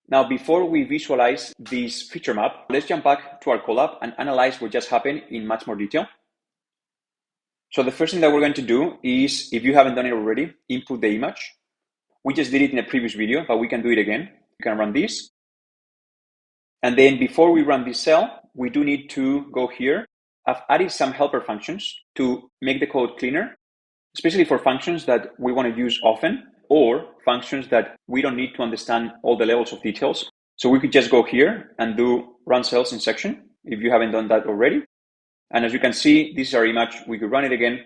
Now, before we visualize this feature map, let's jump back to our Colab and analyze what just happened in much more detail. So the first thing that we're going to do is, if you haven't done it already, input the image. We just did it in a previous video, but we can do it again. You can run this. And then before we run this cell, we do need to go here. I've added some helper functions to make the code cleaner, especially for functions that we want to use often, or functions that we don't need to understand all the levels of details. So we could just go here and do run cells in section, if you haven't done that already. And as you can see, this is our image. We could run it again.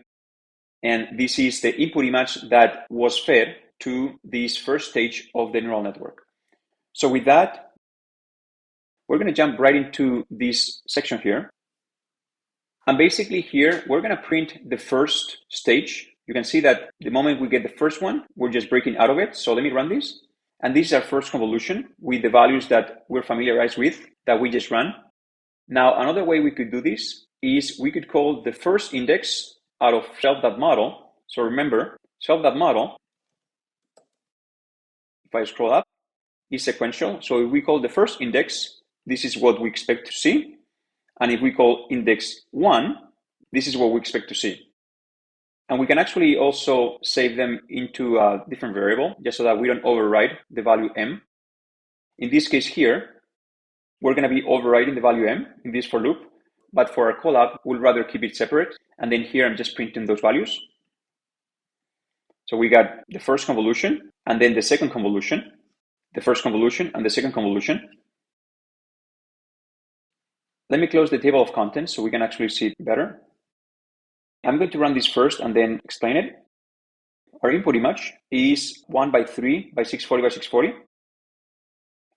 And this is the input image that was fed to this first stage of the neural network. So with that, we're going to jump right into this section here. And basically here, we're going to print the first stage. You can see that the moment we get the first one, we're just breaking out of it. So let me run this. And this is our first convolution with the values that we're familiarized with that we just ran. Now, another way we could do this is we could call the first index out of self.model. So remember, self.model, if I scroll up, is sequential. So if we call the first index, this is what we expect to see. And if we call index 1, this is what we expect to see. And we can actually also save them into a different variable, just so that we don't override the value m. In this case here, we're going to be overriding the value m in this for loop. But for our Colab, we'll rather keep it separate. And then here, I'm just printing those values. So we got the first convolution, and then the second convolution, the first convolution, and the second convolution. Let me close the table of contents so we can actually see it better. I'm going to run this first and then explain it. Our input image is 1 by 3 by 640 by 640.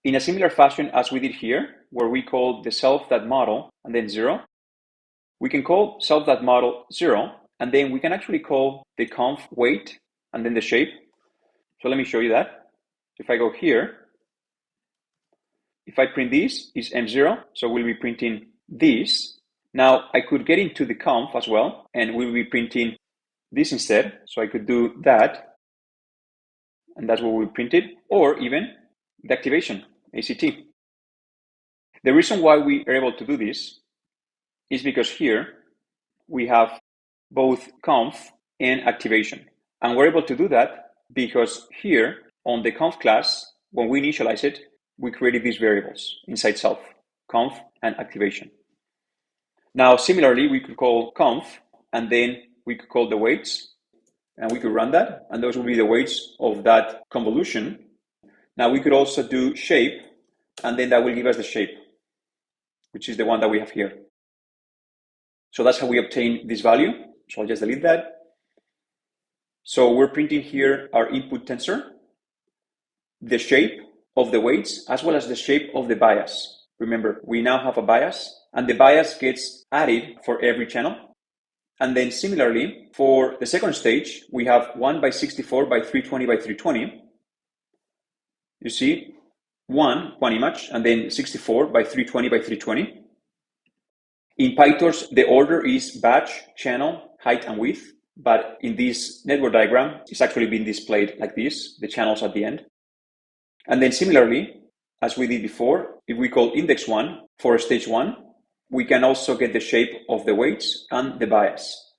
In a similar fashion as we did here, where we call the self.model and then 0, we can call self.model 0, and then we can actually call the conv weight and then the shape. So let me show you that. If I go here, if I print this, is M0, so we'll be printing this. Now I could get into the conv as well, and we'll be printing this instead. So I could do that, and that's what we printed, or even the activation, ACT. The reason why we are able to do this is because here we have both conv and activation. And we're able to do that because here on the conv class, when we initialize it, we created these variables inside self, conv and activation. Now, similarly, we could call conv, and then we could call the weights, and we could run that, and those will be the weights of that convolution. Now, we could also do shape, and then that will give us the shape, which is the one that we have here. So that's how we obtain this value. So I'll just delete that. So we're printing here our input tensor, the shape of the weights, as well as the shape of the bias. Remember, we now have a bias, and the bias gets added for every channel. And then similarly, for the second stage, we have 1 by 64 by 320 by 320. You see, one image, and then 64 by 320 by 320. In PyTorch, the order is batch, channel, height, and width. But in this network diagram, it's actually being displayed like this, the channels at the end. And then similarly, as we did before, if we call index 1 for stage 1, we can also get the shape of the weights and the bias.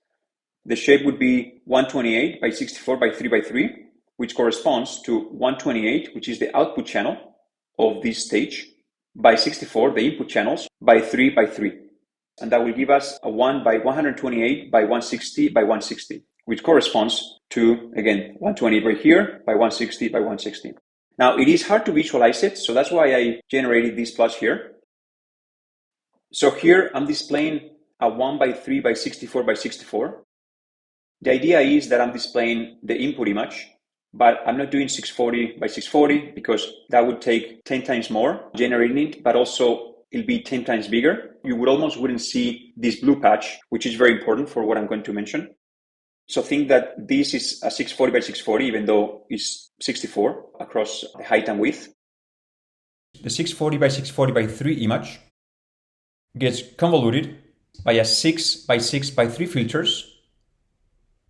The shape would be 128 by 64 by 3 by 3, which corresponds to 128, which is the output channel of this stage, by 64, the input channels, by 3 by 3. And that will give us a 1 by 128 by 160 by 160, which corresponds to, again, 128 right here by 160 by 160. Now, it is hard to visualize it, so that's why I generated this plot here. So here I'm displaying a 1 by 3 by 64 by 64. The idea is that I'm displaying the input image, but I'm not doing 640 by 640 because that would take 10 times more generating it, but also it'll be 10 times bigger. You wouldn't see this blue patch, which is very important for what I'm going to mention. So think that this is a 640 by 640, even though it's 64 across the height and width. The 640 by 640 by 3 image gets convoluted by a 6 by 6 by 3 filters,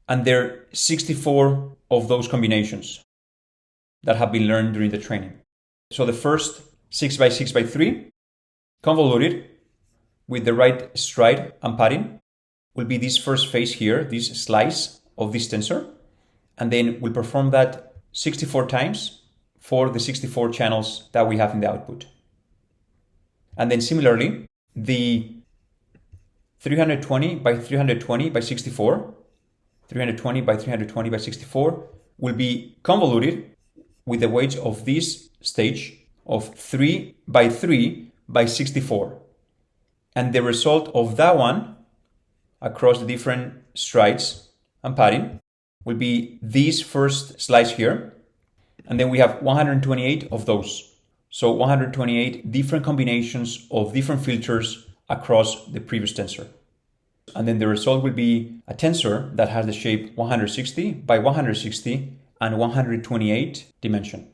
and there are 64 of those combinations that have been learned during the training. So the first 6 by 6 by 3 convoluted with the right stride and padding will be this first phase here, this slice of this tensor. And then we'll perform that 64 times for the 64 channels that we have in the output. And then similarly, the 320 by 320 by 64, 320 by 320 by 64 will be convoluted with the weights of this stage of 3 by 3 by 64. And the result of that one across the different strides and padding will be this first slice here. And then we have 128 of those. So 128 different combinations of different filters across the previous tensor. And then the result will be a tensor that has the shape 160 by 160 and 128 dimension.